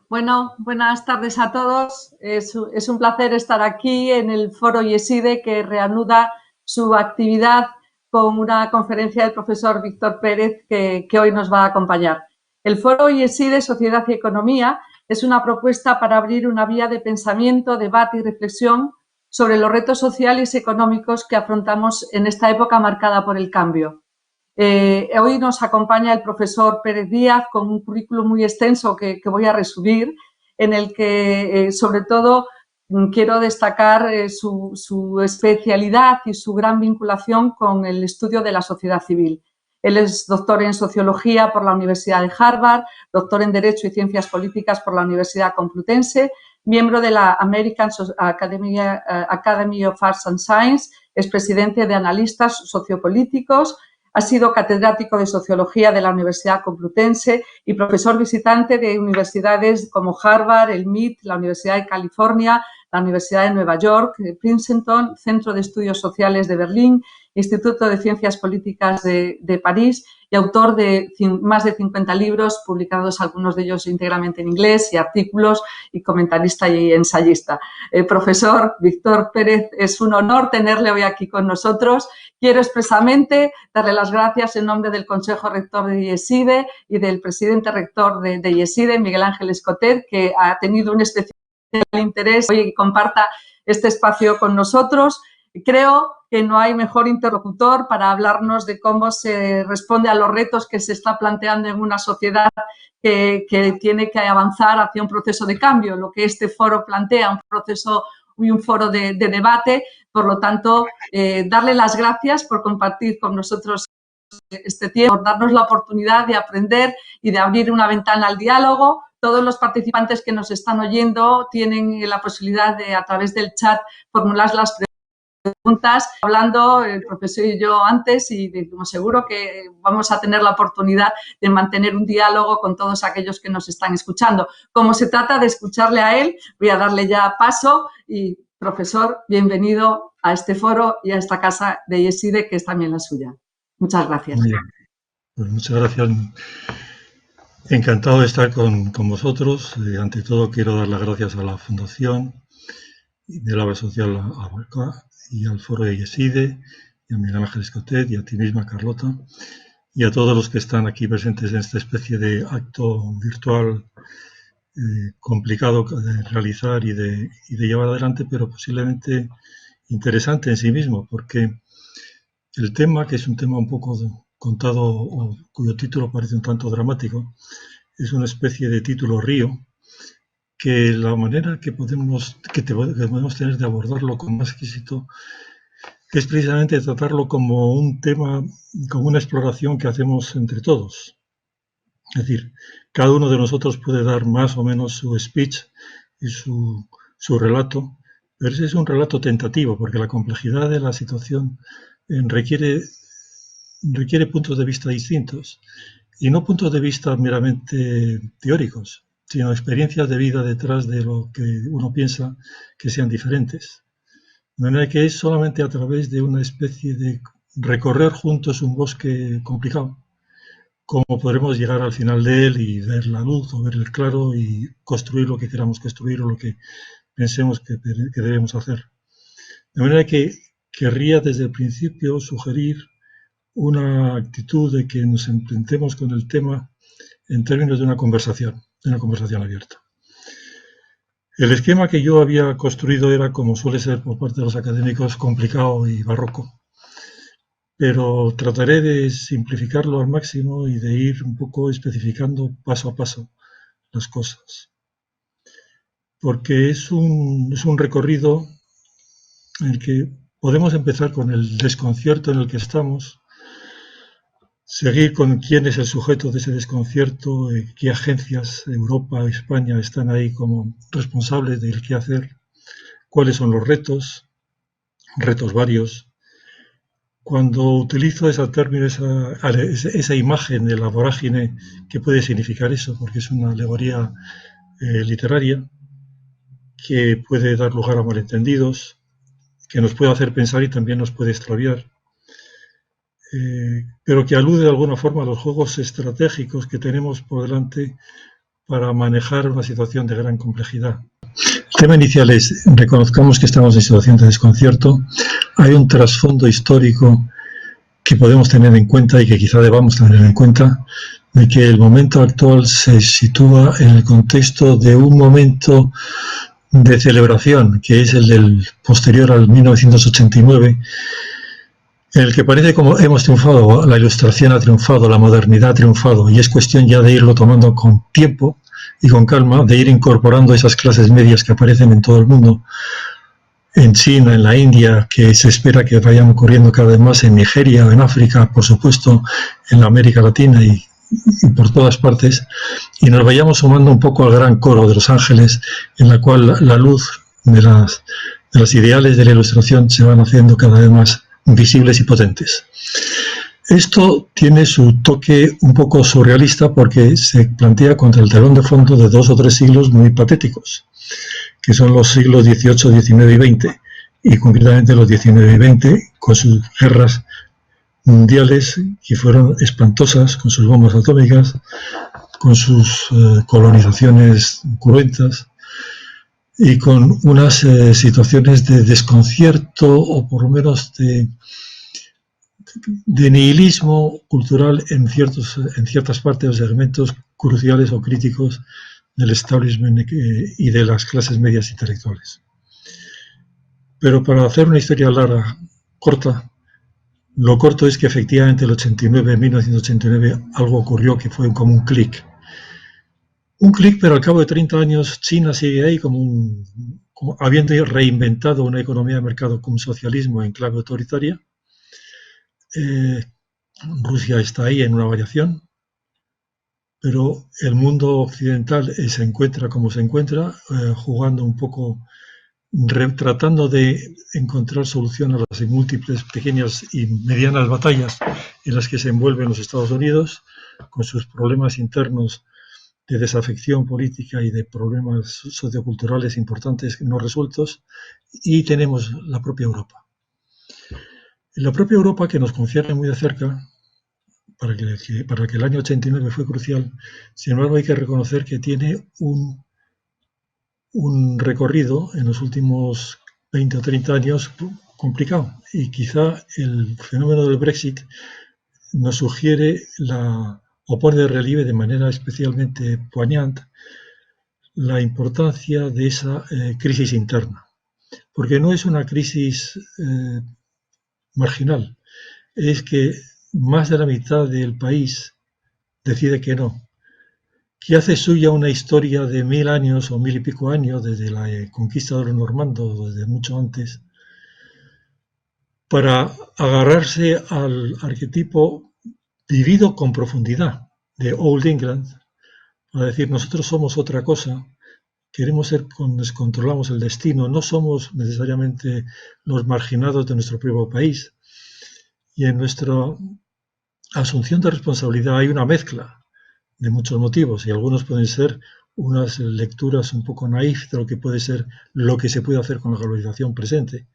Bueno, buenas tardes a todos. Es un placer estar aquí en el Foro IESIDE, que reanuda su actividad con una conferencia del profesor Víctor Pérez que hoy nos va a acompañar. El Foro IESIDE, Sociedad y Economía, es una propuesta para abrir una vía de pensamiento, debate y reflexión sobre los retos sociales y económicos que afrontamos en esta época marcada por el cambio. Hoy nos acompaña el profesor Pérez Díaz con un currículum muy extenso que voy a resumir, en el que sobre todo quiero destacar su especialidad y su gran vinculación con el estudio de la sociedad civil. Él es doctor en Sociología por la Universidad de Harvard, doctor en Derecho y Ciencias Políticas por la Universidad Complutense, miembro de la American Academy of Arts and Science, es presidente de Analistas Sociopolíticos. Ha sido catedrático de Sociología de la Universidad Complutense y profesor visitante de universidades como Harvard, el MIT, la Universidad de California, la Universidad de Nueva York, Princeton, Centro de Estudios Sociales de Berlín, Instituto de Ciencias Políticas de París, y autor de más de 50 libros, publicados algunos de ellos íntegramente en inglés, y artículos, y comentarista y ensayista. Profesor Víctor Pérez, es un honor tenerle hoy aquí con nosotros. Quiero expresamente darle las gracias en nombre del Consejo Rector de IESIDE y del presidente rector de IESIDE, Miguel Ángel Escotet, que ha tenido un especial interés hoy y comparta este espacio con nosotros. Creo que no hay mejor interlocutor para hablarnos de cómo se responde a los retos que se está planteando en una sociedad que tiene que avanzar hacia un proceso de cambio, lo que este foro plantea, un proceso y un foro de debate. Por lo tanto, darle las gracias por compartir con nosotros este tiempo, por darnos la oportunidad de aprender y de abrir una ventana al diálogo. Todos los participantes que nos están oyendo tienen la posibilidad de, a través del chat, formular las preguntas. Hablando el profesor y yo antes, y seguro que vamos a tener la oportunidad de mantener un diálogo con todos aquellos que nos están escuchando. Como se trata de escucharle a él, voy a darle ya paso. Y, profesor, bienvenido a este foro y a esta casa de IESIDE, que es también la suya. Muchas gracias. Bien, pues muchas gracias. Encantado de estar con vosotros. Ante todo, quiero dar las gracias a la Fundación de la Obra Social ABACA y al Foro de IESIDE, y a Miguel Ángel Escotet, y a ti misma, Carlota, y a todos los que están aquí presentes en esta especie de acto virtual complicado de realizar y de llevar adelante, pero posiblemente interesante en sí mismo, porque el tema, que es un tema un poco contado o cuyo título parece un tanto dramático, es una especie de título río, que la manera que podemos tener de abordarlo con más éxito es precisamente tratarlo como un tema, como una exploración que hacemos entre todos. Es decir, cada uno de nosotros puede dar más o menos su speech y su relato, pero ese es un relato tentativo, porque la complejidad de la situación requiere puntos de vista distintos, y no puntos de vista meramente teóricos, sino experiencias de vida detrás de lo que uno piensa que sean diferentes. De manera que es solamente a través de una especie de recorrer juntos un bosque complicado como podremos llegar al final de él y ver la luz o ver el claro y construir lo que queramos construir o lo que pensemos que debemos hacer. De manera que querría desde el principio sugerir una actitud de que nos enfrentemos con el tema en términos de una conversación abierta. El esquema que yo había construido era, como suele ser por parte de los académicos, complicado y barroco, pero trataré de simplificarlo al máximo y de ir un poco especificando paso a paso las cosas. Porque es un recorrido en el que podemos empezar con el desconcierto en el que estamos, seguir con quién es el sujeto de ese desconcierto, qué agencias, Europa, España, están ahí como responsables de qué hacer, cuáles son los retos varios. Cuando utilizo ese término, esa imagen de la vorágine, ¿qué puede significar eso? Porque es una alegoría literaria que puede dar lugar a malentendidos, que nos puede hacer pensar y también nos puede extraviar, pero que alude de alguna forma a los juegos estratégicos que tenemos por delante para manejar una situación de gran complejidad. El tema inicial es, reconozcamos que estamos en situación de desconcierto. Hay un trasfondo histórico que podemos tener en cuenta y que quizá debamos tener en cuenta, de que el momento actual se sitúa en el contexto de un momento de celebración, que es el del posterior al 1989, en el que parece como hemos triunfado, la Ilustración ha triunfado, la modernidad ha triunfado, y es cuestión ya de irlo tomando con tiempo y con calma, de ir incorporando esas clases medias que aparecen en todo el mundo, en China, en la India, que se espera que vayan ocurriendo cada vez más en Nigeria, en África, por supuesto, en la América Latina y por todas partes, y nos vayamos sumando un poco al gran coro de los ángeles, en la cual la luz de los ideales de la Ilustración se van haciendo cada vez más visibles y potentes. Esto tiene su toque un poco surrealista porque se plantea contra el telón de fondo de 2 o 3 siglos muy patéticos, que son los siglos XVIII, XIX y XX, y concretamente los XIX y XX, con sus guerras mundiales que fueron espantosas, con sus bombas atómicas, con sus colonizaciones cruentas y con unas situaciones de desconcierto o por lo menos de nihilismo cultural en ciertas partes o segmentos cruciales o críticos del establishment y de las clases medias intelectuales. Pero para hacer una historia larga, corta, lo corto es que efectivamente en 1989 algo ocurrió que fue como un clic. Un clic, pero al cabo de 30 años China sigue ahí como habiendo reinventado una economía de mercado con socialismo en clave autoritaria. Rusia está ahí en una variación, pero el mundo occidental se encuentra como se encuentra, jugando un poco, tratando de encontrar solución a las múltiples pequeñas y medianas batallas en las que se envuelven los Estados Unidos, con sus problemas internos de desafección política y de problemas socioculturales importantes no resueltos, y tenemos la propia Europa. La propia Europa, que nos concierne muy de cerca, para que el año 89 fue crucial, sin embargo hay que reconocer que tiene un recorrido en los últimos 20 o 30 años complicado, y quizá el fenómeno del Brexit nos sugiere o pone de relieve de manera especialmente poignante la importancia de esa crisis interna, porque no es una crisis marginal, es que más de la mitad del país decide que no, que hace suya una historia de 1000 años o 1000 y pico años, desde la conquista de los normandos, desde mucho antes, para agarrarse al arquetipo vivido con profundidad de Old England, para decir nosotros somos otra cosa, queremos ser quienes controlamos el destino, no somos necesariamente los marginados de nuestro propio país. Y en nuestra asunción de responsabilidad hay una mezcla de muchos motivos, y algunos pueden ser unas lecturas un poco naif de lo que puede ser lo que se puede hacer con la globalización presente,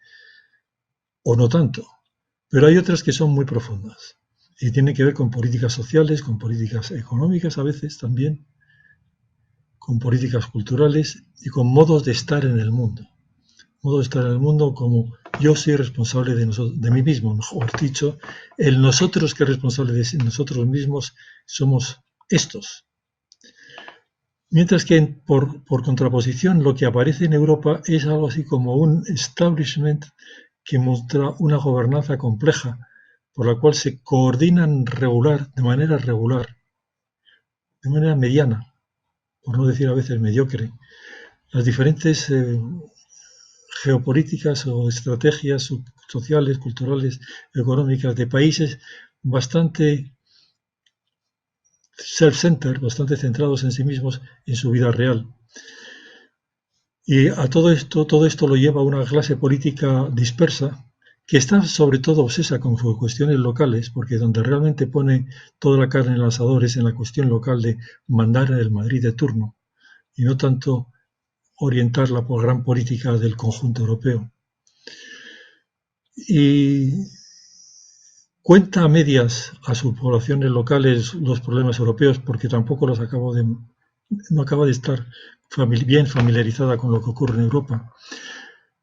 o no tanto, pero hay otras que son muy profundas y tienen que ver con políticas sociales, con políticas económicas a veces también, con políticas culturales y con modos de estar en el mundo. Modo de estar en el mundo como yo soy responsable de mí mismo, mejor dicho, el nosotros que es responsable de nosotros mismos somos estos. Mientras que por contraposición lo que aparece en Europa es algo así como un establishment que muestra una gobernanza compleja por la cual se coordinan de manera mediana, por no decir a veces mediocre, las diferentes geopolíticas o estrategias sociales, culturales, económicas de países bastante self-centered, bastante centrados en sí mismos, en su vida real. Y a todo esto lo lleva una clase política dispersa, que está sobre todo obsesa con sus cuestiones locales, porque donde realmente pone toda la carne en el asador es en la cuestión local de mandar en el Madrid de turno, y no tanto orientar la gran política del conjunto europeo. Y cuenta a medias a sus poblaciones locales los problemas europeos, porque tampoco los acabo de no acaba de estar bien familiarizada con lo que ocurre en Europa.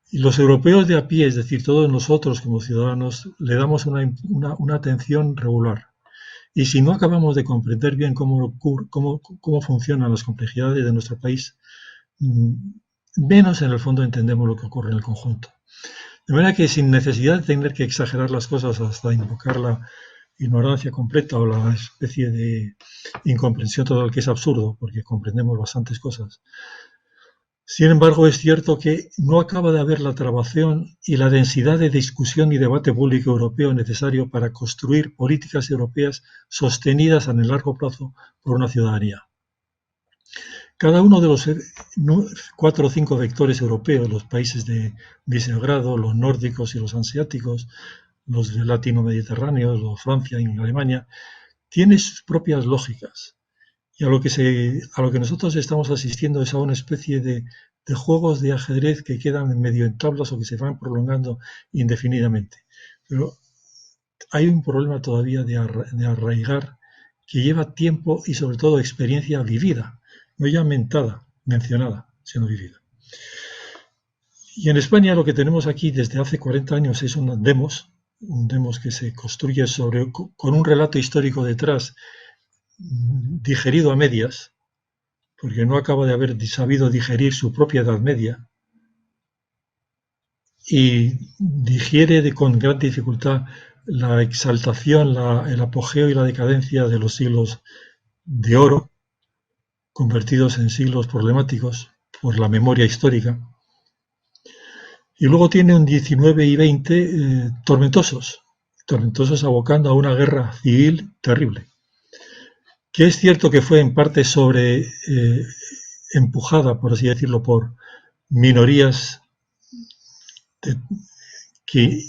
Y los europeos de a pie, es decir, todos nosotros como ciudadanos, le damos una atención regular. Y si no acabamos de comprender bien cómo funcionan las complejidades de nuestro país, menos en el fondo entendemos lo que ocurre en el conjunto. De manera que sin necesidad de tener que exagerar las cosas hasta invocar la ignorancia completa o la especie de incomprensión total, que es absurdo, porque comprendemos bastantes cosas. Sin embargo, es cierto que no acaba de haber la trabación y la densidad de discusión y debate público europeo necesario para construir políticas europeas sostenidas en el largo plazo por una ciudadanía. Cada uno de los 4 o 5 vectores europeos, los países de Visegrado, los nórdicos y los asiáticos, los latino-mediterráneos, los Francia y Alemania, tiene sus propias lógicas. Y a lo que nosotros estamos asistiendo es a una especie de juegos de ajedrez que quedan medio en tablas o que se van prolongando indefinidamente. Pero hay un problema todavía de arraigar que lleva tiempo y sobre todo experiencia vivida, no ya mencionada, sino vivida. Y en España lo que tenemos aquí desde hace 40 años es un demos que se construye con un relato histórico detrás, digerido a medias, porque no acaba de haber sabido digerir su propia Edad Media, y digiere con gran dificultad la exaltación, el apogeo y la decadencia de los siglos de oro, convertidos en siglos problemáticos por la memoria histórica. Y luego tiene un 19 y 20 tormentosos abocando a una guerra civil terrible, que es cierto que fue en parte empujada, por así decirlo, por minorías que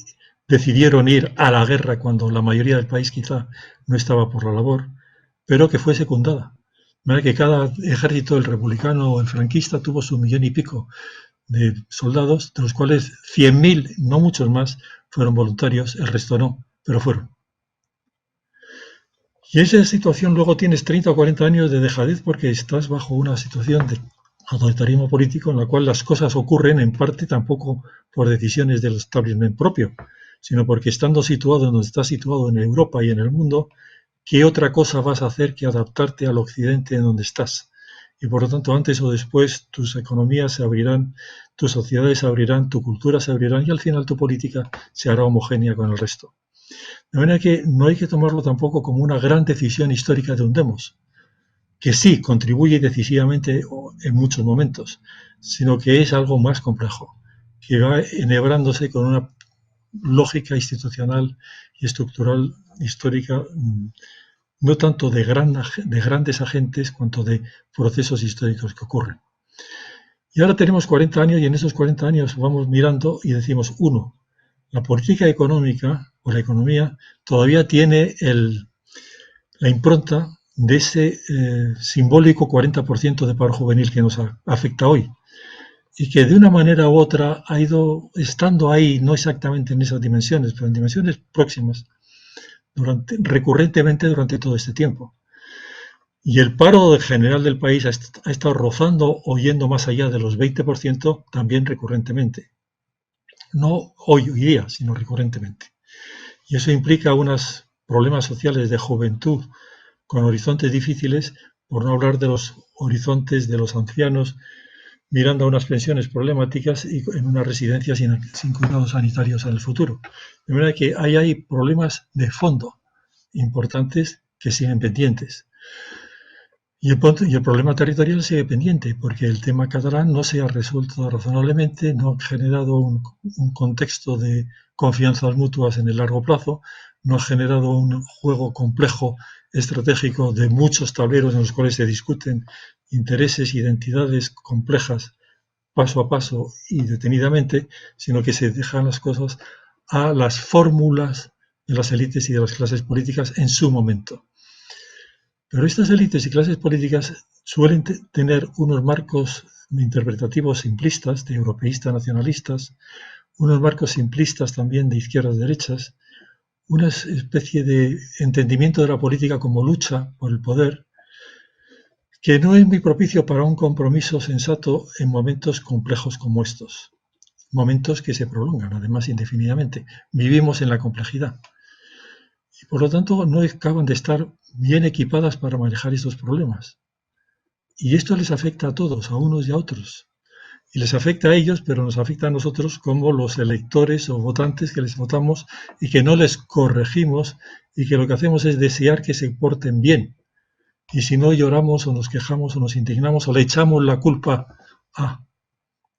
decidieron ir a la guerra cuando la mayoría del país quizá no estaba por la labor, pero que fue secundada. De manera que cada ejército, el republicano o el franquista, tuvo su 1,5 millones de soldados, de los cuales 100.000, no muchos más, fueron voluntarios, el resto no, pero fueron. Y esa situación luego tienes 30 o 40 años de dejadez porque estás bajo una situación de autoritarismo político en la cual las cosas ocurren en parte tampoco por decisiones del establishment propio, sino porque estando situado donde estás situado en Europa y en el mundo, ¿qué otra cosa vas a hacer que adaptarte al occidente en donde estás? Y por lo tanto, antes o después, tus economías se abrirán, tus sociedades se abrirán, tu cultura se abrirán y al final tu política se hará homogénea con el resto. De manera que no hay que tomarlo tampoco como una gran decisión histórica de un demos, que sí contribuye decisivamente en muchos momentos, sino que es algo más complejo, que va enhebrándose con una lógica institucional y estructural histórica, no tanto de grandes agentes cuanto de procesos históricos que ocurren. Y ahora tenemos 40 años y en esos 40 años vamos mirando y decimos, uno, la política económica o la economía todavía tiene la impronta de ese simbólico 40% de paro juvenil que nos afecta hoy y que de una manera u otra ha ido estando ahí, no exactamente en esas dimensiones, pero en dimensiones próximas, recurrentemente durante todo este tiempo. Y el paro general del país ha estado rozando o yendo más allá de los 20% también recurrentemente. No hoy día, sino recurrentemente. Y eso implica unos problemas sociales de juventud con horizontes difíciles, por no hablar de los horizontes de los ancianos mirando a unas pensiones problemáticas y en una residencia sin cuidados sanitarios en el futuro. De manera que hay problemas de fondo importantes que siguen pendientes. Y el problema territorial sigue pendiente, porque el tema catalán no se ha resuelto razonablemente, no ha generado un contexto de confianzas mutuas en el largo plazo, no ha generado un juego complejo estratégico de muchos tableros en los cuales se discuten intereses, identidades complejas paso a paso y detenidamente, sino que se dejan las cosas a las fórmulas de las élites y de las clases políticas en su momento. Pero estas élites y clases políticas suelen tener unos marcos interpretativos simplistas, de europeístas nacionalistas, unos marcos simplistas también de izquierdas derechas, una especie de entendimiento de la política como lucha por el poder, que no es muy propicio para un compromiso sensato en momentos complejos como estos, momentos que se prolongan además indefinidamente. Vivimos en la complejidad y por lo tanto no acaban de estar bien equipadas para manejar estos problemas. Y esto les afecta a todos, a unos y a otros. Y les afecta a ellos, pero nos afecta a nosotros como los electores o votantes que les votamos y que no les corregimos y que lo que hacemos es desear que se porten bien. Y si no, lloramos o nos quejamos o nos indignamos o le echamos la culpa a...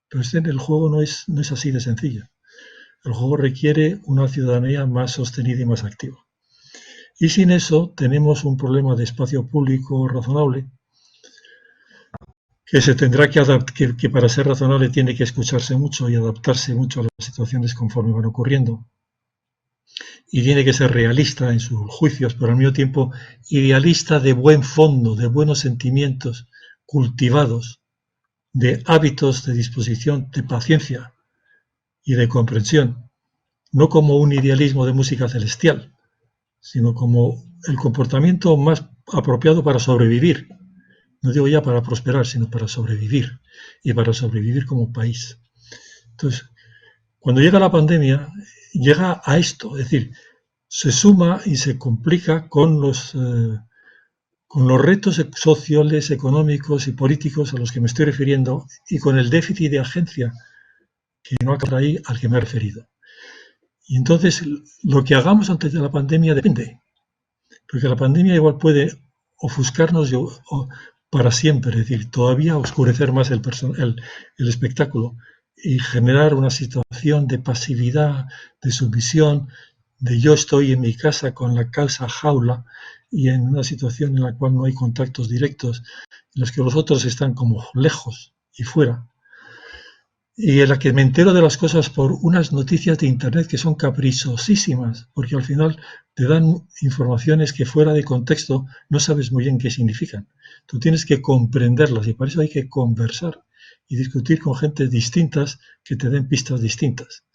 Pero el juego no es así de sencillo. El juego requiere una ciudadanía más sostenida y más activa. Y sin eso tenemos un problema de espacio público razonable que se tendrá que adaptar, que para ser razonable tiene que escucharse mucho y adaptarse mucho a las situaciones conforme van ocurriendo. Y tiene que ser realista en sus juicios, pero al mismo tiempo idealista de buen fondo, de buenos sentimientos cultivados, de hábitos de disposición, de paciencia y de comprensión, no como un idealismo de música celestial, sino como el comportamiento más apropiado para sobrevivir. No digo ya para prosperar, sino para sobrevivir y para sobrevivir como país. Entonces, cuando llega la pandemia, llega a esto, es decir, se suma y se complica con los retos sociales, económicos y políticos a los que me estoy refiriendo y con el déficit de agencia que no acaba ahí al que me he referido. Y entonces, lo que hagamos antes de la pandemia depende, porque la pandemia igual puede ofuscarnos para siempre, es decir, todavía oscurecer más el espectáculo y generar una situación de pasividad, de sumisión, de yo estoy en mi casa con la casa jaula y en una situación en la cual no hay contactos directos, en los que los otros están como lejos y fuera, y en la que me entero de las cosas por unas noticias de internet que son caprichosísimas, porque al final te dan informaciones que fuera de contexto no sabes muy bien qué significan. Tú tienes que comprenderlas y para eso hay que conversar y discutir con gente distintas que te den pistas distintas.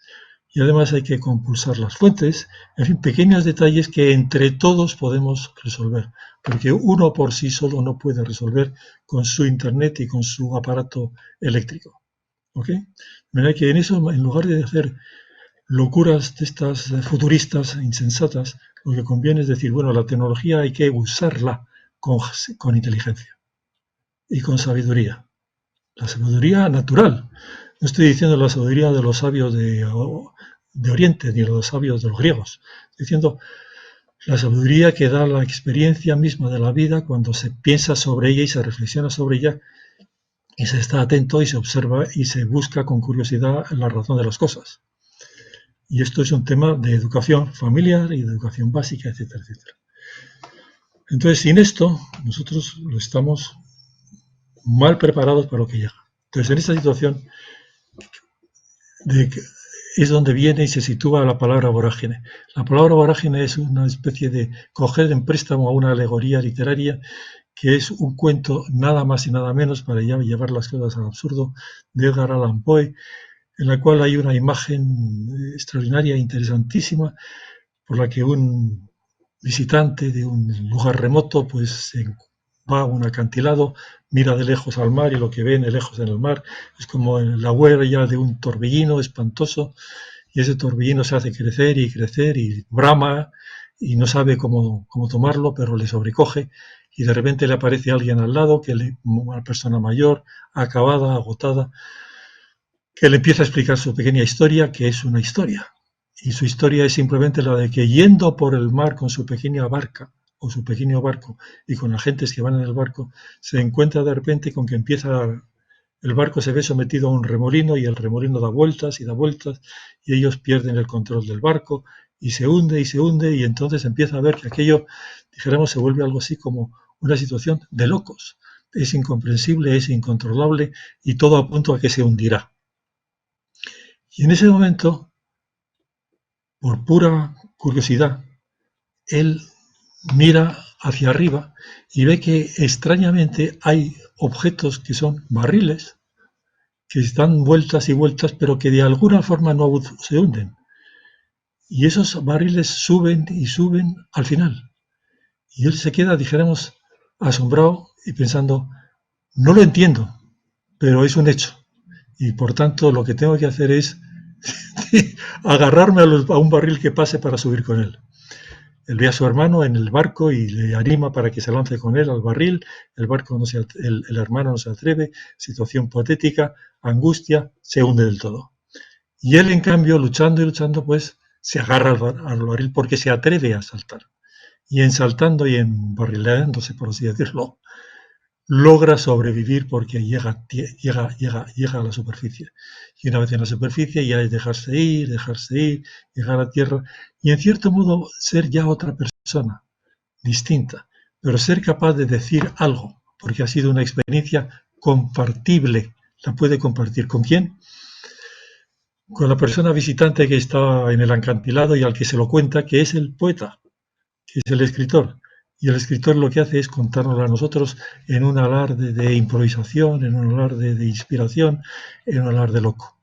Y además hay que compulsar las fuentes, en fin, pequeños detalles que entre todos podemos resolver, porque uno por sí solo no puede resolver con su internet y con su aparato eléctrico. ¿Ok? De manera que en eso, en lugar de hacer locuras de estas futuristas insensatas, lo que conviene es decir, bueno, la tecnología hay que usarla con inteligencia y con sabiduría. La sabiduría natural. No estoy diciendo la sabiduría de los sabios de Oriente ni de los sabios de los griegos. Estoy diciendo la sabiduría que da la experiencia misma de la vida cuando se piensa sobre ella y se reflexiona sobre ella y se está atento y se observa y se busca con curiosidad la razón de las cosas. Y esto es un tema de educación familiar y de educación básica, etcétera, etcétera. Entonces, sin esto, nosotros estamos mal preparados para lo que llega. Entonces, en esta situación es donde viene y se sitúa la palabra vorágine. La palabra vorágine es una especie de coger en préstamo a una alegoría literaria que es un cuento nada más y nada menos, para ya llevar las cosas al absurdo, de Edgar Allan Poe, en la cual hay una imagen extraordinaria e interesantísima por la que un visitante de un lugar remoto pues va a un acantilado, mira de lejos al mar y lo que ve de lejos en el mar es como la huella de un torbellino espantoso y ese torbellino se hace crecer y brama y no sabe cómo tomarlo, pero le sobrecoge y de repente le aparece alguien al lado, una persona mayor, acabada, agotada, que le empieza a explicar su pequeña historia, que es una historia. Y su historia es simplemente la de que yendo por el mar con su pequeña barca o su pequeño barco y con agentes que van en el barco, se encuentra de repente con que el barco se ve sometido a un remolino y el remolino da vueltas y ellos pierden el control del barco y se hunde y entonces empieza a ver que aquello, dijéramos, se vuelve algo así como una situación de locos. Es incomprensible, es incontrolable y todo apunta a que se hundirá. Y en ese momento, por pura curiosidad, él mira hacia arriba y ve que extrañamente hay objetos que son barriles, que dan vueltas y vueltas, pero que de alguna forma no se hunden. Y esos barriles suben y suben al final. Y él se queda, dijéramos, asombrado y pensando, No lo entiendo, pero es un hecho. Y por tanto lo que tengo que hacer es agarrarme a un barril que pase para subir con él. Él ve a su hermano en el barco y le anima para que se lance con él al barril. El hermano no se atreve, situación patética, angustia, se hunde del todo. Y él, en cambio, luchando y luchando, pues se agarra al barril porque se atreve a saltar. Y en saltando y en barrileándose, por así decirlo, logra sobrevivir porque llega a la superficie. Y una vez en la superficie ya es dejarse ir, llegar a tierra y en cierto modo ser ya otra persona, distinta, pero ser capaz de decir algo, porque ha sido una experiencia compartible. La puede compartir. ¿Con quién? Con la persona visitante que está en el acantilado y al que se lo cuenta, que es el poeta, que es el escritor. Y el escritor lo que hace es contárnoslo a nosotros en un alarde de improvisación, en un alarde de inspiración, en un alarde loco.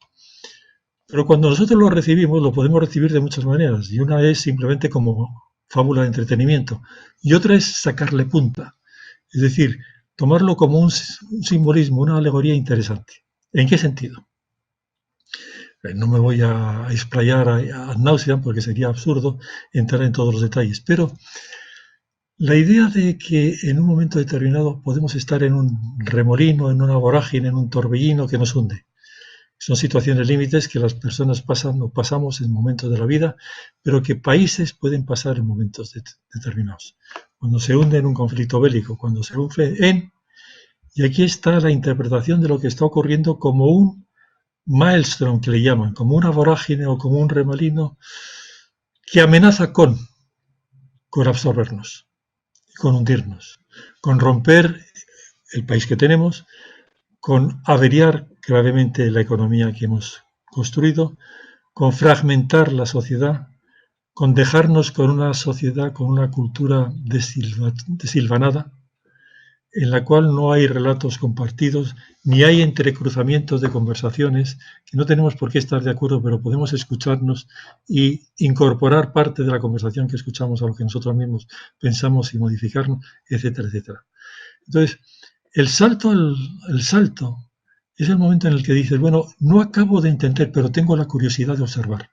Pero cuando nosotros lo recibimos, lo podemos recibir de muchas maneras. Y una es simplemente como fábula de entretenimiento. Y otra es sacarle punta. Es decir, tomarlo como un simbolismo, una alegoría interesante. ¿En qué sentido? No me voy a explayar ad nauseam porque sería absurdo entrar en todos los detalles. Pero la idea de que en un momento determinado podemos estar en un remolino, en una vorágine, en un torbellino que nos hunde. Son situaciones límites que las personas pasan o pasamos en momentos de la vida, pero que países pueden pasar en momentos determinados. Cuando se hunde en un conflicto bélico, cuando se hunde en... Y aquí está la interpretación de lo que está ocurriendo como un maelstrom, que le llaman, como una vorágine o como un remolino que amenaza con absorbernos, con hundirnos, con romper el país que tenemos, con averiar gravemente la economía que hemos construido, con fragmentar la sociedad, con dejarnos con una sociedad, con una cultura desilvanada, en la cual no hay relatos compartidos, ni hay entrecruzamientos de conversaciones, que no tenemos por qué estar de acuerdo, pero podemos escucharnos y incorporar parte de la conversación que escuchamos a lo que nosotros mismos pensamos y modificarnos, etcétera, etcétera. Entonces, el salto es el momento en el que dices, bueno, no acabo de entender, pero tengo la curiosidad de observar.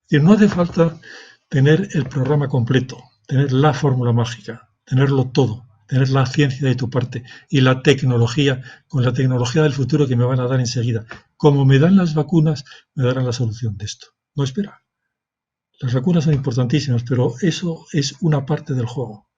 Es decir, no hace falta tener el programa completo, tener la fórmula mágica, tenerlo todo, tener la ciencia de tu parte y la tecnología, con la tecnología del futuro que me van a dar enseguida. Como me dan las vacunas, me darán la solución de esto. No, espera. Las vacunas son importantísimas, pero eso es una parte del juego.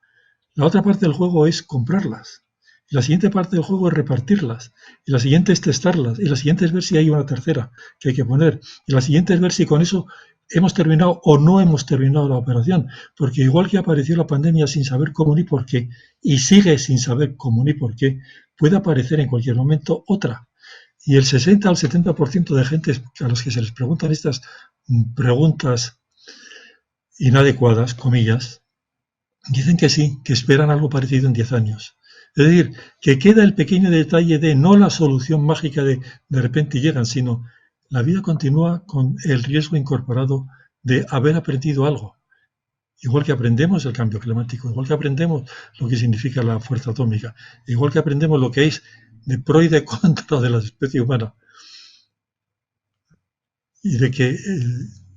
La otra parte del juego es comprarlas. Y la siguiente parte del juego es repartirlas. Y la siguiente es testarlas. Y la siguiente es ver si hay una tercera que hay que poner. Y la siguiente es ver si con eso hemos terminado o no hemos terminado la operación. Porque igual que apareció la pandemia sin saber cómo ni por qué, y sigue sin saber cómo ni por qué, puede aparecer en cualquier momento otra. Y el 60 al 70% de gente a los que se les preguntan estas preguntas inadecuadas, comillas, dicen que sí, que esperan algo parecido en 10 años. Es decir, que queda el pequeño detalle de no la solución mágica de repente llegan, sino la vida continúa con el riesgo incorporado de haber aprendido algo. Igual que aprendemos el cambio climático, igual que aprendemos lo que significa la fuerza atómica, igual que aprendemos lo que es de pro y de contra de la especie humana. Y de que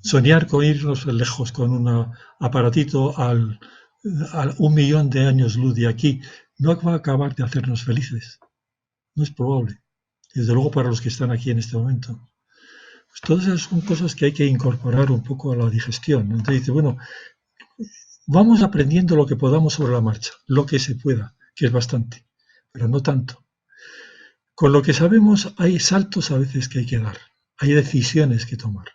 soñar con irnos lejos con un aparatito a 1.000.000 de años luz de aquí no va a acabar de hacernos felices. No es probable. Desde luego para los que están aquí en este momento. Pues todas esas son cosas que hay que incorporar un poco a la digestión. Entonces dice, bueno, vamos aprendiendo lo que podamos sobre la marcha, lo que se pueda, que es bastante, pero no tanto. Con lo que sabemos hay saltos a veces que hay que dar, hay decisiones que tomar.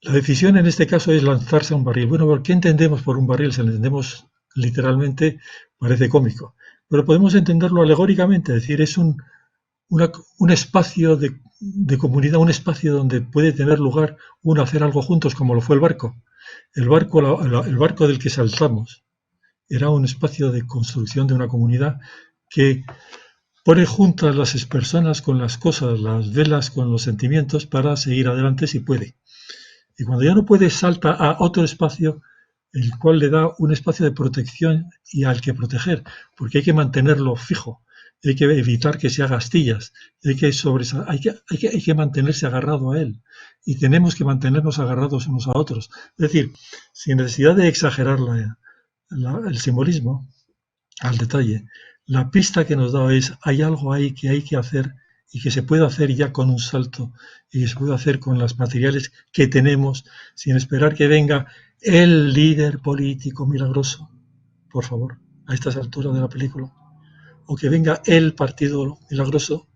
La decisión en este caso es lanzarse a un barril. Bueno, ¿qué entendemos por un barril? Si lo entendemos literalmente, parece cómico. Pero podemos entenderlo alegóricamente, es decir, es un espacio de comunidad, un espacio donde puede tener lugar uno hacer algo juntos, como lo fue el barco. El barco del que saltamos era un espacio de construcción de una comunidad que pone juntas las personas con las cosas, las velas con los sentimientos para seguir adelante si puede. Y cuando ya no puede, salta a otro espacio, el cual le da un espacio de protección y al que proteger, porque hay que mantenerlo fijo. hay que evitar que se haga astillas, hay que mantenerse agarrado a él y tenemos que mantenernos agarrados unos a otros. Es decir, sin necesidad de exagerar el simbolismo al detalle, la pista que nos da es hay algo ahí que hay que hacer y que se puede hacer ya con un salto y que se puede hacer con los materiales que tenemos sin esperar que venga el líder político milagroso, por favor, a estas alturas de la película, o que venga el partido milagroso,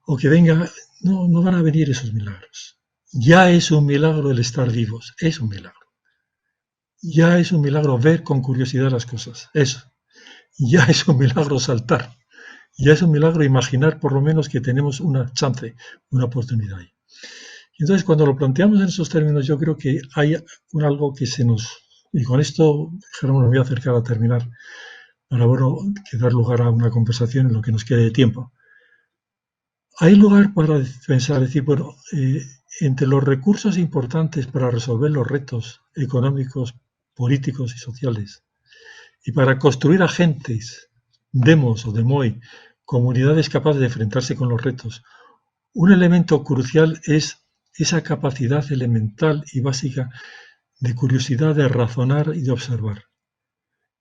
o que venga... No, no van a venir esos milagros. Ya es un milagro el estar vivos, es un milagro. Ya es un milagro ver con curiosidad las cosas, eso. Ya es un milagro saltar. Ya es un milagro imaginar por lo menos que tenemos una chance, una oportunidad ahí. Y entonces cuando lo planteamos en esos términos yo creo que hay algo que se nos... Y con esto, Jerónimo, me voy a acercar a terminar para bueno, que dar lugar a una conversación en lo que nos quede de tiempo. Hay lugar para pensar, decir, bueno, entre los recursos importantes para resolver los retos económicos, políticos y sociales, y para construir agentes, demos o demoi, comunidades capaces de enfrentarse con los retos, un elemento crucial es esa capacidad elemental y básica de curiosidad, de razonar y de observar.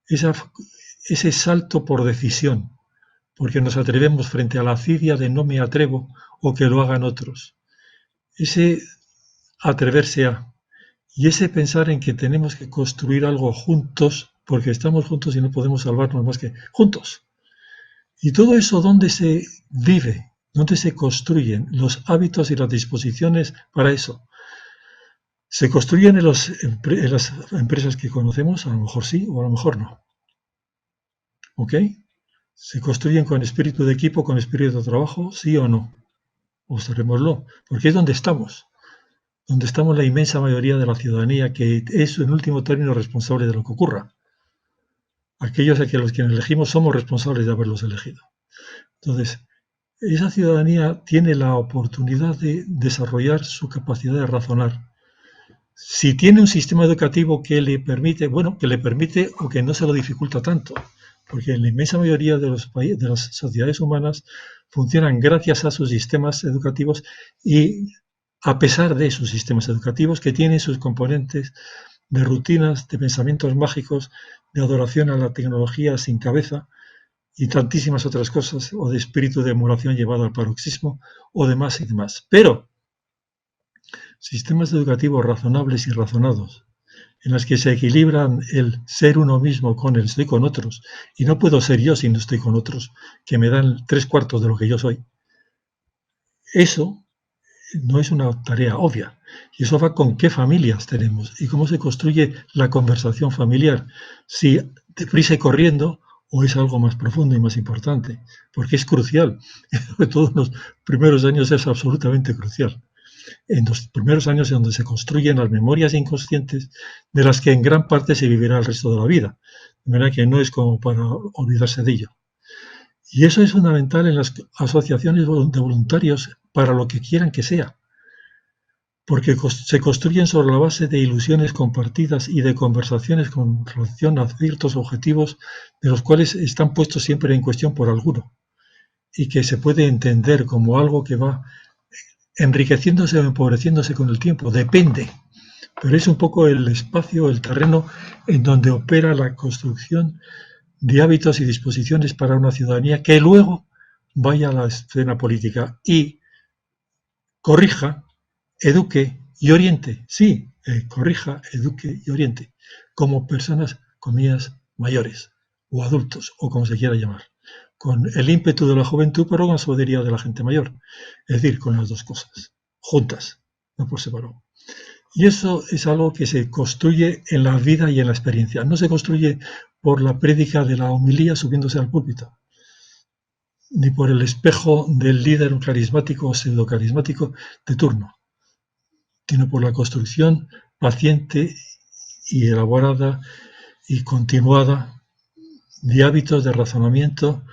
Ese salto por decisión, porque nos atrevemos frente a la acidia de no me atrevo o que lo hagan otros. Ese atreverse a, y ese pensar en que tenemos que construir algo juntos, porque estamos juntos y no podemos salvarnos más que juntos. Y todo eso, ¿dónde se vive? ¿Dónde se construyen los hábitos y las disposiciones para eso? ¿Se construyen en las empresas que conocemos? A lo mejor sí o a lo mejor no. ¿Ok? ¿Se construyen con espíritu de equipo, con espíritu de trabajo? ¿Sí o no? Observémoslo, porque es donde estamos la inmensa mayoría de la ciudadanía que es, en último término, responsable de lo que ocurra. Aquellos a los que elegimos somos responsables de haberlos elegido. Entonces, esa ciudadanía tiene la oportunidad de desarrollar su capacidad de razonar. Si tiene un sistema educativo que le permite, bueno, que le permite o que no se lo dificulta tanto, porque en la inmensa mayoría de las sociedades humanas funcionan gracias a sus sistemas educativos y a pesar de sus sistemas educativos que tienen sus componentes de rutinas, de pensamientos mágicos, de adoración a la tecnología sin cabeza y tantísimas otras cosas, o de espíritu de emulación llevado al paroxismo, o demás y demás. Pero sistemas educativos razonables y razonados, en los que se equilibran el ser uno mismo con el estoy con otros, y no puedo ser yo si no estoy con otros, que me dan 3/4 de lo que yo soy. Eso no es una tarea obvia. Y eso va con qué familias tenemos y cómo se construye la conversación familiar. Si deprisa y corriendo o es algo más profundo y más importante. Porque es crucial. Sobre todo en los primeros años es absolutamente crucial. En los primeros años es donde se construyen las memorias inconscientes de las que en gran parte se vivirá el resto de la vida. De manera que no es como para olvidarse de ello. Y eso es fundamental en las asociaciones de voluntarios para lo que quieran que sea, porque se construyen sobre la base de ilusiones compartidas y de conversaciones con relación a ciertos objetivos de los cuales están puestos siempre en cuestión por alguno y que se puede entender como algo que va enriqueciéndose o empobreciéndose con el tiempo, depende, pero es un poco el espacio, el terreno en donde opera la construcción de hábitos y disposiciones para una ciudadanía que luego vaya a la escena política y corrija, eduque y oriente. Sí, corrija, eduque y oriente. Como personas, comillas, mayores o adultos o como se quiera llamar. Con el ímpetu de la juventud, pero con la sabiduría de la gente mayor. Es decir, con las dos cosas, juntas, no por separado. Y eso es algo que se construye en la vida y en la experiencia. No se construye por la prédica de la homilía subiéndose al púlpito, ni por el espejo del líder carismático o pseudocarismático de turno, sino por la construcción paciente y elaborada y continuada de hábitos de razonamiento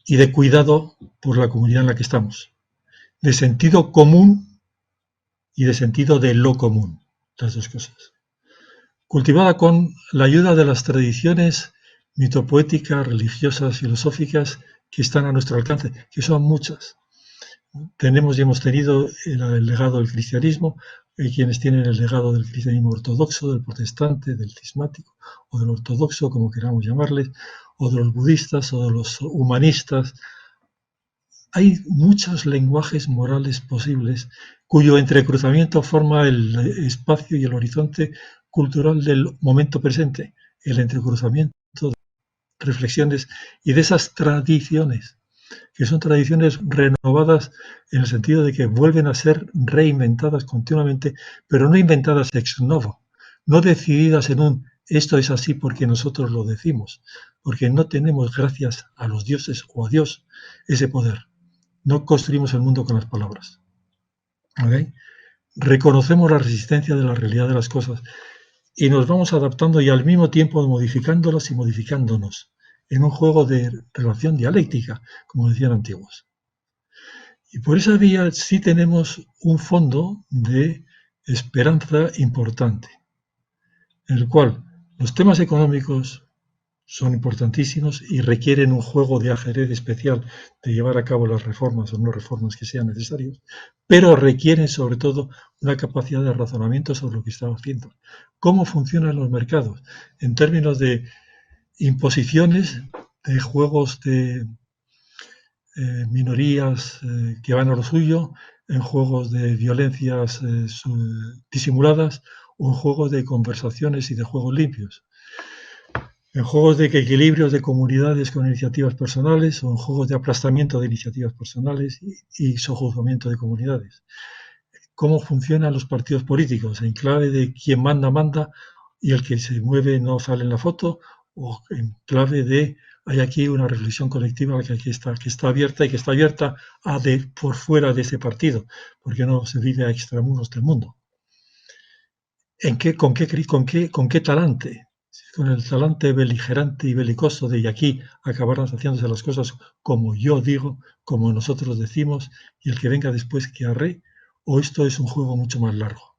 y de cuidado por la comunidad en la que estamos, de sentido común y de sentido de lo común, las dos cosas. Cultivada con la ayuda de las tradiciones mitopoéticas, religiosas, filosóficas que están a nuestro alcance, que son muchas. Tenemos y hemos tenido el legado del cristianismo, quienes tienen el legado del cristianismo ortodoxo, del protestante, del cismático, o del ortodoxo, como queramos llamarles, o de los budistas, o de los humanistas. Hay muchos lenguajes morales posibles cuyo entrecruzamiento forma el espacio y el horizonte cultural del momento presente, el entrecruzamiento de reflexiones y de esas tradiciones, que son tradiciones renovadas en el sentido de que vuelven a ser reinventadas continuamente, pero no inventadas ex novo, no decididas en un esto es así porque nosotros lo decimos, porque no tenemos, gracias a los dioses o a Dios, ese poder. No construimos el mundo con las palabras. ¿Okay? Reconocemos la resistencia de la realidad de las cosas y nos vamos adaptando y al mismo tiempo modificándolas y modificándonos en un juego de relación dialéctica, como decían antiguos. Y por esa vía sí tenemos un fondo de esperanza importante, en el cual los temas económicos son importantísimos y requieren un juego de ajedrez especial de llevar a cabo las reformas o no reformas que sean necesarias, pero requieren sobre todo una capacidad de razonamiento sobre lo que estamos haciendo. ¿Cómo funcionan los mercados? En términos de imposiciones, de juegos de minorías que van a lo suyo, en juegos de violencias disimuladas o en juegos de conversaciones y de juegos limpios. En juegos de equilibrios de comunidades con iniciativas personales o en juegos de aplastamiento de iniciativas personales y sojuzgamiento de comunidades. ¿Cómo funcionan los partidos políticos? En clave de quien manda, manda y el que se mueve no sale en la foto, o en clave de hay aquí una reflexión colectiva que está abierta y que está abierta por fuera de ese partido, porque no se vive a extramuros del mundo. ¿Con qué talante? Con el talante beligerante y belicoso de y aquí acabarán haciéndose las cosas como yo digo, como nosotros decimos, y el que venga después que arre, o esto es un juego mucho más largo.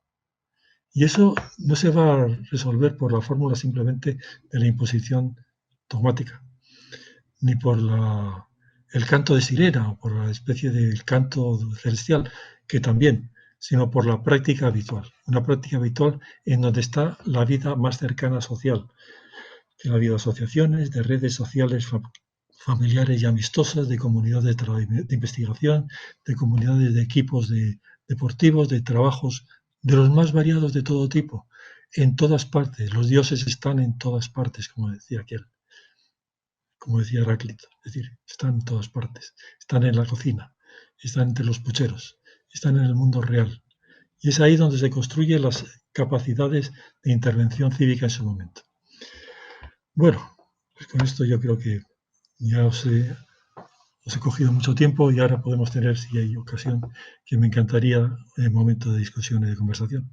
Y eso no se va a resolver por la fórmula simplemente de la imposición dogmática, ni por el canto de sirena o por la especie del canto celestial, que también, sino por la práctica habitual. Una práctica habitual en donde está la vida más cercana social, que la vida de asociaciones, de redes sociales familiares y amistosas, de comunidades de investigación, de comunidades de equipos deportivos, de trabajos de los más variados de todo tipo, en todas partes. Los dioses están en todas partes, como decía Heráclito, es decir, están en todas partes, están en la cocina, están entre los pucheros, están en el mundo real. Y es ahí donde se construyen las capacidades de intervención cívica en su momento. Bueno, pues con esto yo creo que ya os he cogido mucho tiempo y ahora podemos tener, si hay ocasión, que me encantaría el momento de discusión y de conversación.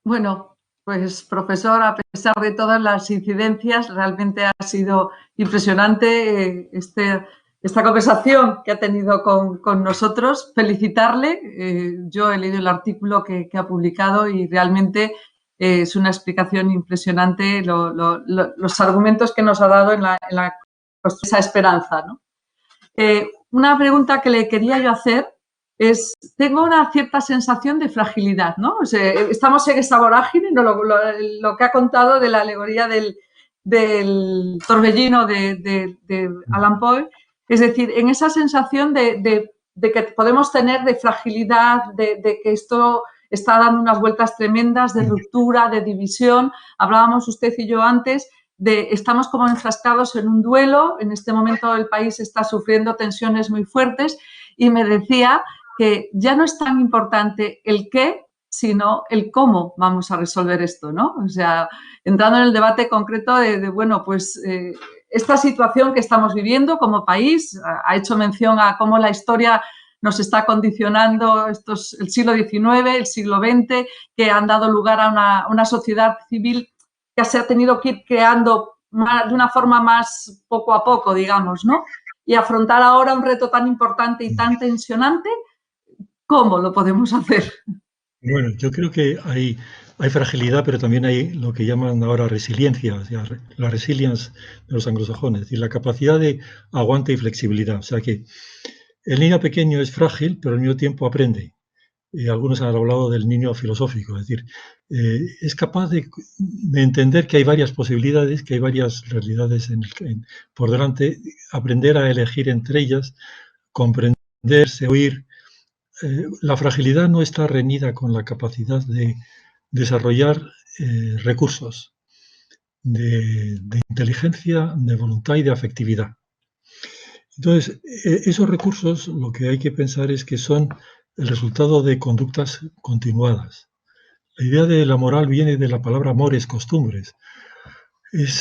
Bueno, pues profesor, a pesar de todas las incidencias, realmente ha sido impresionante esta conversación que ha tenido con nosotros. Felicitarle. Yo he leído el artículo que ha publicado y realmente es una explicación impresionante los argumentos que nos ha dado en esa esperanza, ¿no? Una pregunta que le quería yo hacer es, tengo una cierta sensación de fragilidad, ¿no? O sea, estamos en esa vorágine, ¿no? Lo que ha contado de la alegoría del torbellino de Allan Poe, es decir, en esa sensación de que podemos tener de fragilidad, de que esto está dando unas vueltas tremendas, de ruptura, de división. Hablábamos usted y yo antes estamos como enfrascados en un duelo, en este momento el país está sufriendo tensiones muy fuertes y me decía que ya no es tan importante el qué, sino el cómo vamos a resolver esto, ¿no? O sea, entrando en el debate concreto bueno, pues esta situación que estamos viviendo como país, ha hecho mención a cómo la historia nos está condicionando el siglo XIX, el siglo XX, que han dado lugar a una sociedad civil que se ha tenido que ir creando de una forma más poco a poco, digamos, ¿no? Y afrontar ahora un reto tan importante y tan tensionante, ¿cómo lo podemos hacer? Bueno, yo creo que hay hay fragilidad, pero también hay lo que llaman ahora resiliencia, o sea, la resilience de los anglosajones, es decir, la capacidad de aguante y flexibilidad. O sea que el niño pequeño es frágil, pero al mismo tiempo aprende. Algunos han hablado del niño filosófico, es decir, es capaz de entender que hay varias posibilidades, que hay varias realidades por delante, aprender a elegir entre ellas, comprenderse, oír. La fragilidad no está reñida con la capacidad de desarrollar recursos de inteligencia, de voluntad y de afectividad. Entonces, esos recursos lo que hay que pensar es que son el resultado de conductas continuadas. La idea de la moral viene de la palabra mores, costumbres.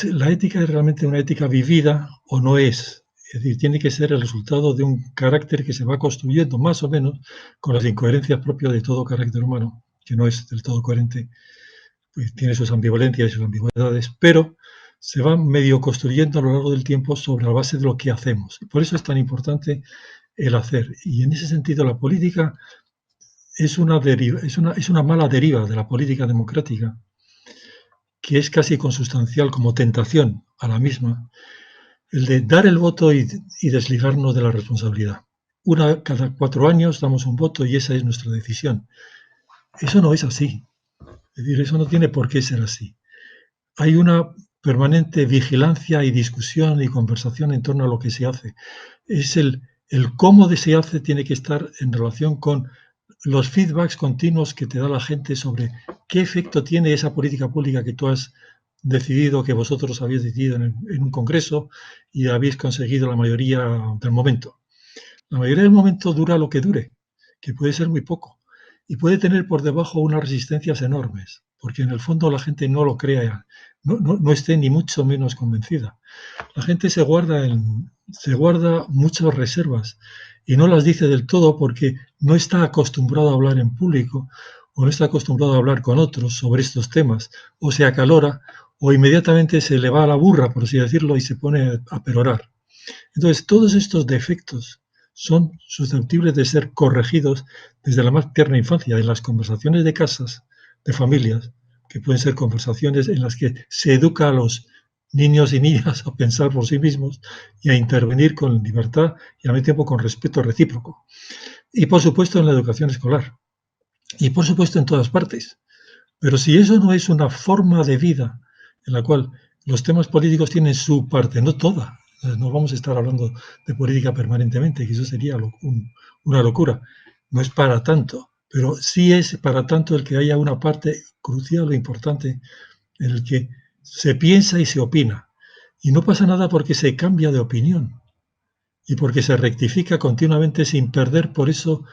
La ética es realmente una ética vivida o no es. Es decir, tiene que ser el resultado de un carácter que se va construyendo más o menos con las incoherencias propias de todo carácter humano, que no es del todo coherente, pues tiene sus ambivalencias y sus ambigüedades, pero se va medio construyendo a lo largo del tiempo sobre la base de lo que hacemos. Por eso es tan importante el hacer. Y en ese sentido la política es una mala deriva de la política democrática, que es casi consustancial como tentación a la misma, el de dar el voto y desligarnos de la responsabilidad. Cada 4 años damos un voto y esa es nuestra decisión. Eso no es así. Es decir, eso no tiene por qué ser así. Hay una permanente vigilancia y discusión y conversación en torno a lo que se hace. Es el cómo se hace tiene que estar en relación con los feedbacks continuos que te da la gente sobre qué efecto tiene esa política pública que tú has decidido, que vosotros habéis decidido en un congreso y habéis conseguido la mayoría del momento. La mayoría del momento dura lo que dure, que puede ser muy poco, y puede tener por debajo unas resistencias enormes, porque en el fondo la gente no lo crea, no esté ni mucho menos convencida. La gente se guarda muchas reservas y no las dice del todo porque no está acostumbrado a hablar en público o no está acostumbrado a hablar con otros sobre estos temas, o se acalora o inmediatamente se le va a la burra, por así decirlo, y se pone a perorar. Entonces, todos estos defectos son susceptibles de ser corregidos desde la más tierna infancia, en las conversaciones de casas, de familias, que pueden ser conversaciones en las que se educa a los niños y niñas a pensar por sí mismos y a intervenir con libertad y al mismo tiempo con respeto recíproco. Y por supuesto en la educación escolar. Y por supuesto en todas partes. Pero si eso no es una forma de vida en la cual los temas políticos tienen su parte, no toda, no vamos a estar hablando de política permanentemente, que eso sería una locura. No es para tanto, pero sí es para tanto el que haya una parte crucial o importante en el que se piensa y se opina. Y no pasa nada porque se cambia de opinión y porque se rectifica continuamente sin perder por eso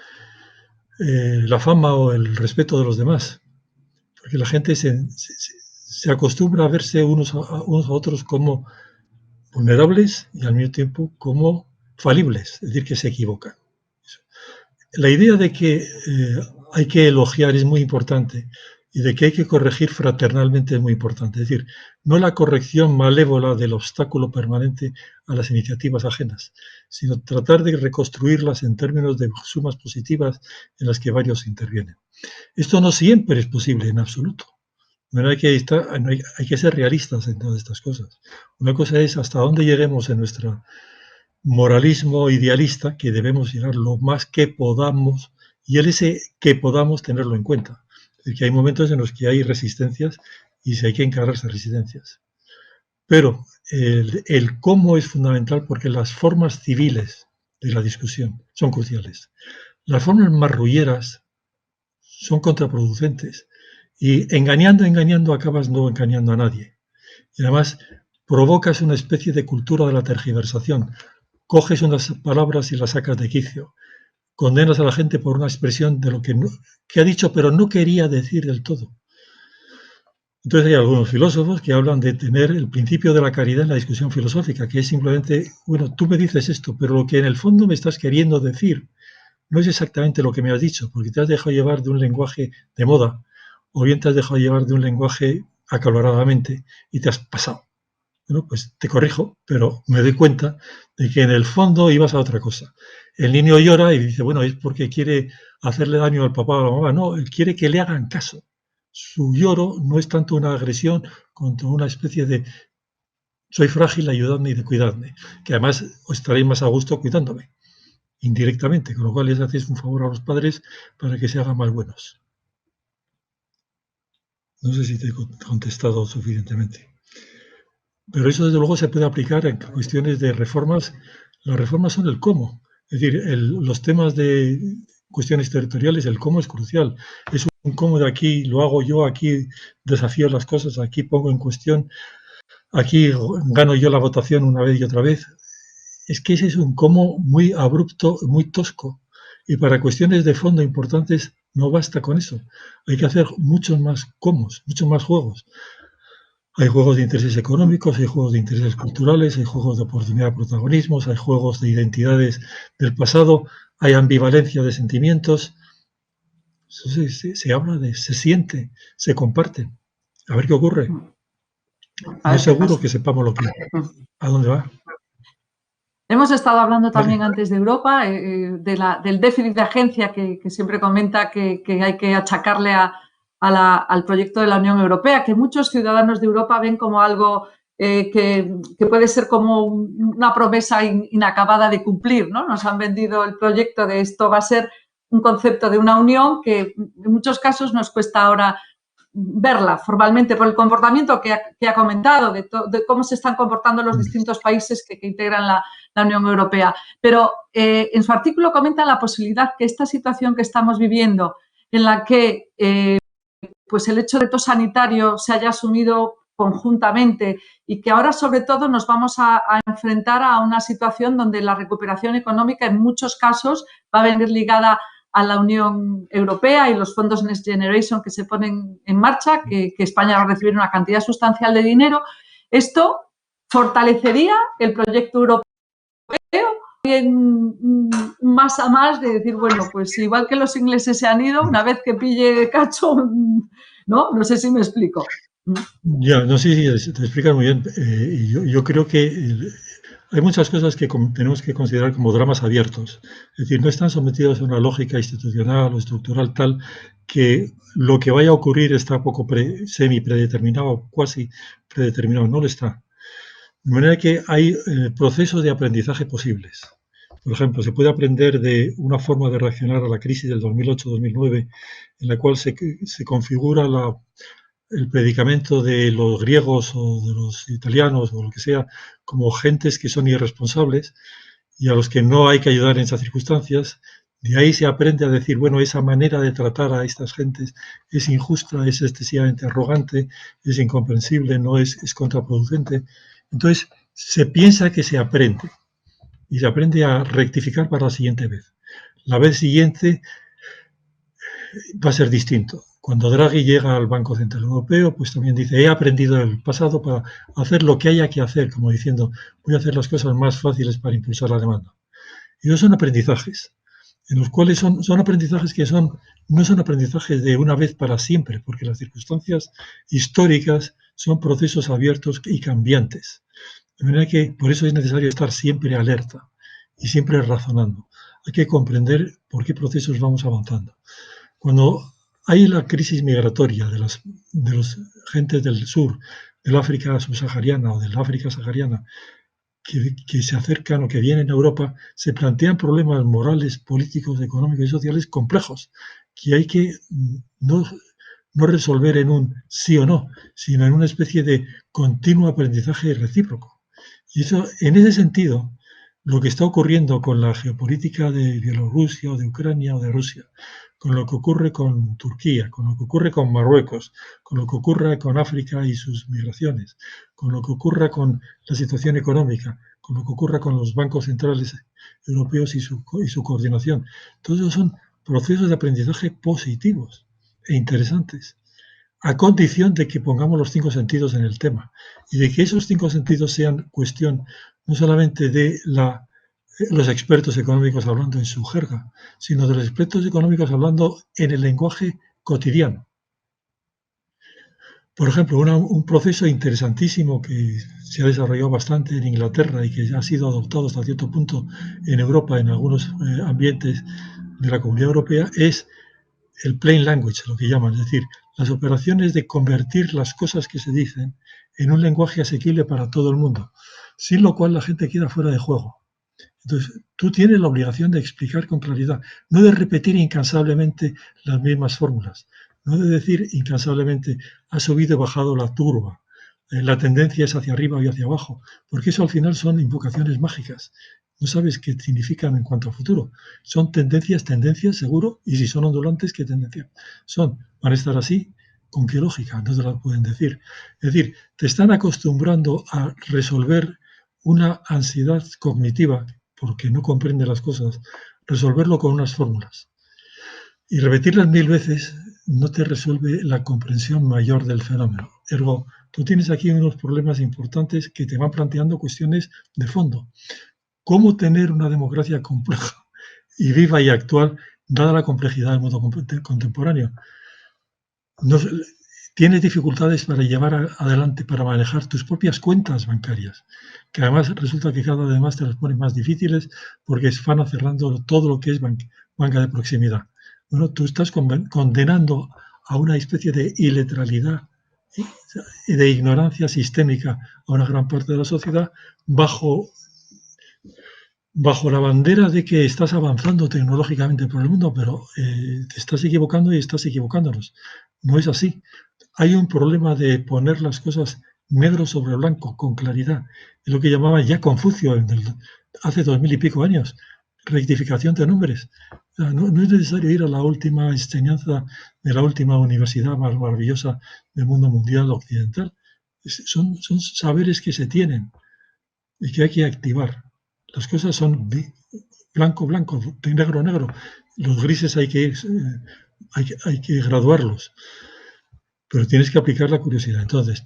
la fama o el respeto de los demás. Porque la gente se acostumbra a verse unos a otros como vulnerables y al mismo tiempo como falibles, es decir, que se equivocan. La idea de que hay que elogiar es muy importante y de que hay que corregir fraternalmente es muy importante. Es decir, no la corrección malévola del obstáculo permanente a las iniciativas ajenas, sino tratar de reconstruirlas en términos de sumas positivas en las que varios intervienen. Esto no siempre es posible en absoluto. Hay que ser realistas en todas estas cosas. Una cosa es hasta dónde lleguemos en nuestro moralismo idealista, que debemos llegar lo más que podamos, y ese que podamos tenerlo en cuenta. Es decir, que hay momentos en los que hay resistencias y si hay que encarar esas resistencias. Pero el cómo es fundamental porque las formas civiles de la discusión son cruciales. Las formas marrulleras son contraproducentes. Y engañando acabas no engañando a nadie. Y además provocas una especie de cultura de la tergiversación. Coges unas palabras y las sacas de quicio. Condenas a la gente por una expresión de lo que ha dicho, pero no quería decir del todo. Entonces hay algunos filósofos que hablan de tener el principio de la caridad en la discusión filosófica, que es simplemente, bueno, tú me dices esto, pero lo que en el fondo me estás queriendo decir no es exactamente lo que me has dicho, porque te has dejado llevar de un lenguaje de moda, o bien te has dejado llevar de un lenguaje acaloradamente y te has pasado. Bueno, pues te corrijo, pero me doy cuenta de que en el fondo ibas a otra cosa. El niño llora y dice, bueno, es porque quiere hacerle daño al papá o a la mamá. No, él quiere que le hagan caso. su lloro no es tanto una agresión contra una especie de soy frágil, ayudadme y cuidadme, que además os estaréis más a gusto cuidándome, indirectamente, con lo cual les hacéis un favor a los padres para que se hagan más buenos. No sé si te he contestado suficientemente. Pero eso, desde luego, se puede aplicar en cuestiones de reformas. Las reformas son el cómo. Es decir, los temas de cuestiones territoriales, el cómo es crucial. Es un cómo de aquí lo hago yo, aquí desafío las cosas, aquí pongo en cuestión, aquí gano yo la votación una vez y otra vez. Es que ese es un cómo muy abrupto, muy tosco. Y para cuestiones de fondo importantes no basta con eso. Hay que hacer muchos más cómos, muchos más juegos. Hay juegos de intereses económicos, hay juegos de intereses culturales, hay juegos de oportunidad de protagonismos, hay juegos de identidades del pasado, hay ambivalencia de sentimientos. Se habla de, se siente, se comparte. A ver qué ocurre. No es seguro que sepamos a dónde va. Hemos estado hablando también antes de Europa, del déficit de agencia que siempre comenta que hay que achacarle al proyecto de la Unión Europea, que muchos ciudadanos de Europa ven como algo que puede ser como una promesa inacabada de cumplir, ¿no? Nos han vendido el proyecto de esto va a ser un concepto de una unión que en muchos casos nos cuesta ahora verla formalmente por el comportamiento que ha comentado, de cómo se están comportando los distintos países que integran la Unión Europea. Pero en su artículo comenta la posibilidad que esta situación que estamos viviendo, en la que pues el hecho de reto sanitario se haya asumido conjuntamente y que ahora sobre todo nos vamos a enfrentar a una situación donde la recuperación económica en muchos casos va a venir ligada a la Unión Europea y los fondos Next Generation que se ponen en marcha, que España va a recibir una cantidad sustancial de dinero. Esto fortalecería el proyecto europeo más a más de decir, bueno, pues igual que los ingleses se han ido, una vez que pille cacho, ¿no? No sé si me explico. Ya, no sé si te explicas muy bien. Yo creo que hay muchas cosas que tenemos que considerar como dramas abiertos. Es decir, no están sometidos a una lógica institucional o estructural tal que lo que vaya a ocurrir está poco semi-predeterminado, cuasi predeterminado. No lo está. De manera que hay procesos de aprendizaje posibles. Por ejemplo, se puede aprender de una forma de reaccionar a la crisis del 2008-2009, en la cual se configura el predicamento de los griegos o de los italianos o lo que sea como gentes que son irresponsables y a los que no hay que ayudar en esas circunstancias. De ahí se aprende a decir, bueno, esa manera de tratar a estas gentes es injusta, es excesivamente arrogante, es incomprensible, no es contraproducente. Entonces, se piensa que se aprende y se aprende a rectificar para la siguiente vez. La vez siguiente va a ser distinto. Cuando Draghi llega al Banco Central Europeo, pues también dice, he aprendido del pasado para hacer lo que haya que hacer, como diciendo, voy a hacer las cosas más fáciles para impulsar la demanda. Y esos son aprendizajes, en los cuales son aprendizajes que no son aprendizajes de una vez para siempre, porque las circunstancias históricas son procesos abiertos y cambiantes. De manera que por eso es necesario estar siempre alerta y siempre razonando. Hay que comprender por qué procesos vamos avanzando. Cuando hay la crisis migratoria de los gentes del sur, del África subsahariana o del África sahariana, que se acercan o que vienen a Europa, se plantean problemas morales, políticos, económicos y sociales complejos, que hay que no resolver en un sí o no, sino en una especie de continuo aprendizaje recíproco. Y eso, en ese sentido, lo que está ocurriendo con la geopolítica de Bielorrusia o de Ucrania o de Rusia, con lo que ocurre con Turquía, con lo que ocurre con Marruecos, con lo que ocurre con África y sus migraciones, con lo que ocurra con la situación económica, con lo que ocurra con los bancos centrales europeos y su coordinación. Todos esos son procesos de aprendizaje positivos e interesantes, a condición de que pongamos los 5 sentidos en el tema y de que esos 5 sentidos sean cuestión no solamente de los expertos económicos hablando en su jerga, sino de los expertos económicos hablando en el lenguaje cotidiano. Por ejemplo, un proceso interesantísimo que se ha desarrollado bastante en Inglaterra y que ya ha sido adoptado hasta cierto punto en Europa, en algunos ambientes de la Comunidad Europea, es el plain language, lo que llaman, es decir, las operaciones de convertir las cosas que se dicen en un lenguaje asequible para todo el mundo, sin lo cual la gente queda fuera de juego. Entonces, tú tienes la obligación de explicar con claridad, no de repetir incansablemente las mismas fórmulas, no de decir incansablemente, ha subido y bajado la turba, la tendencia es hacia arriba y hacia abajo, porque eso al final son invocaciones mágicas. No sabes qué significan en cuanto a futuro. Son tendencias seguro, y si son ondulantes, ¿qué tendencia son? Van a estar así, ¿con qué lógica? No te la pueden decir. Es decir, te están acostumbrando a resolver una ansiedad cognitiva, porque no comprende las cosas, resolverlo con unas fórmulas. Y repetirlas 1000 veces no te resuelve la comprensión mayor del fenómeno. Ergo, tú tienes aquí unos problemas importantes que te van planteando cuestiones de fondo. ¿Cómo tener una democracia compleja y viva y actual, dada la complejidad del mundo contemporáneo? Tienes dificultades para llevar adelante, para manejar tus propias cuentas bancarias, que además resulta que cada vez más te las ponen más difíciles porque van cerrando todo lo que es banca de proximidad. Bueno, tú estás condenando a una especie de iletralidad y de ignorancia sistémica a una gran parte de la sociedad bajo la bandera de que estás avanzando tecnológicamente por el mundo, pero te estás equivocando y estás equivocándonos. No es así. Hay un problema de poner las cosas negro sobre blanco, con claridad. Es lo que llamaba ya Confucio hace 2000 y pico años. Rectificación de nombres. No es necesario ir a la última enseñanza de la última universidad más maravillosa del mundo mundial occidental. Son saberes que se tienen y que hay que activar. Las cosas son blanco, blanco, negro, negro. Los grises hay que graduarlos. Pero tienes que aplicar la curiosidad. Entonces,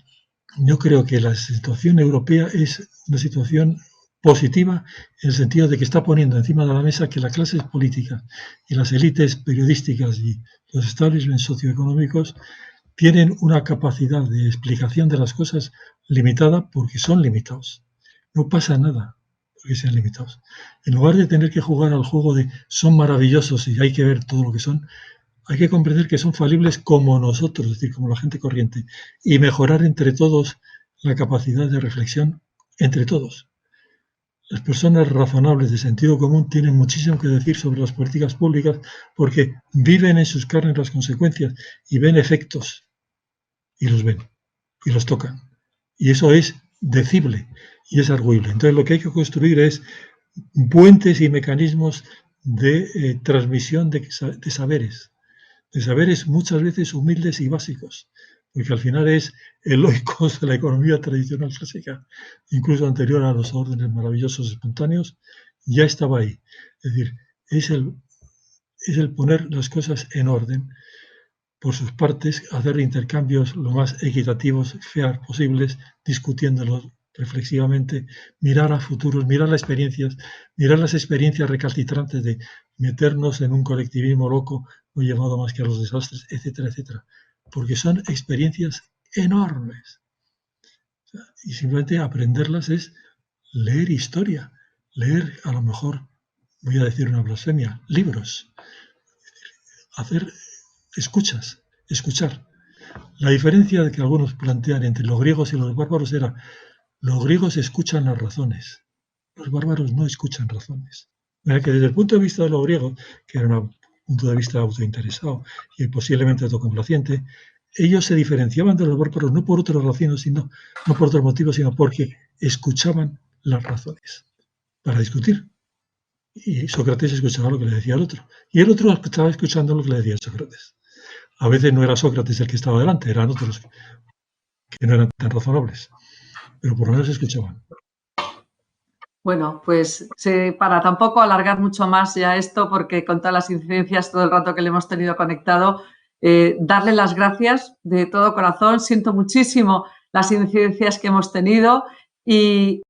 yo creo que la situación europea es una situación positiva en el sentido de que está poniendo encima de la mesa que las clases políticas y las élites periodísticas y los establishments socioeconómicos tienen una capacidad de explicación de las cosas limitada porque son limitados. No pasa nada porque sean limitados. En lugar de tener que jugar al juego de son maravillosos y hay que ver todo lo que son, hay que comprender que son falibles como nosotros, es decir, como la gente corriente, y mejorar entre todos la capacidad de reflexión entre todos. Las personas razonables de sentido común tienen muchísimo que decir sobre las políticas públicas porque viven en sus carnes las consecuencias y ven efectos, y los ven, y los tocan. Y eso es decible y es arguible. Entonces lo que hay que construir es puentes y mecanismos de transmisión de saberes muchas veces humildes y básicos, porque al final es el oikos de la economía tradicional clásica, incluso anterior a los órdenes maravillosos espontáneos, ya estaba ahí. Es decir, es el poner las cosas en orden por sus partes, hacer intercambios lo más equitativos, fair posibles, discutiéndolos reflexivamente, mirar a futuros, mirar las experiencias recalcitrantes de meternos en un colectivismo loco, no llevado más que a los desastres, etcétera, etcétera. Porque son experiencias enormes. Y simplemente aprenderlas es leer historia, leer a lo mejor, voy a decir una blasfemia, libros, hacer escuchar. La diferencia que algunos plantean entre los griegos y los bárbaros era los griegos escuchan las razones, los bárbaros no escuchan razones. Mira que desde el punto de vista de los griegos, que era un punto de vista autointeresado y posiblemente autocomplaciente, ellos se diferenciaban de los bárbaros no por otras razones, no por otros motivos, sino porque escuchaban las razones para discutir. Y Sócrates escuchaba lo que le decía el otro. Y el otro estaba escuchando lo que le decía Sócrates. A veces no era Sócrates el que estaba delante, eran otros que no eran tan razonables, pero por lo menos escuchaban. Bueno, pues para tampoco alargar mucho más ya esto, porque con todas las incidencias todo el rato que le hemos tenido conectado, darle las gracias de todo corazón. Siento muchísimo las incidencias que hemos tenido y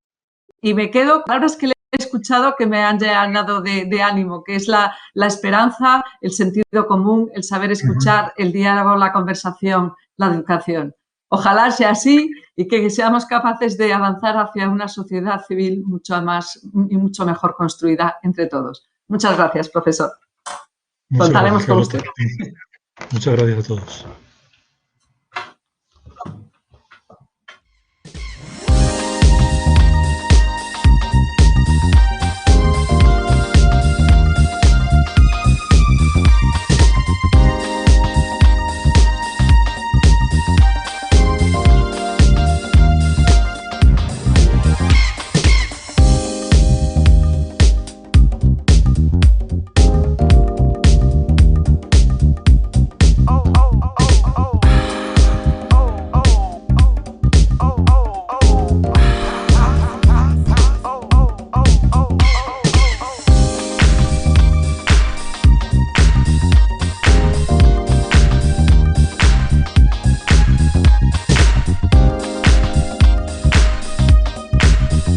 me quedo, palabras que le he escuchado que me han llenado de ánimo, que es la esperanza, el sentido común, el saber escuchar, el diálogo, la conversación, la educación. Ojalá sea así y que seamos capaces de avanzar hacia una sociedad civil mucho más y mucho mejor construida entre todos. Muchas gracias, profesor. Contaremos con usted. Muchas gracias a todos.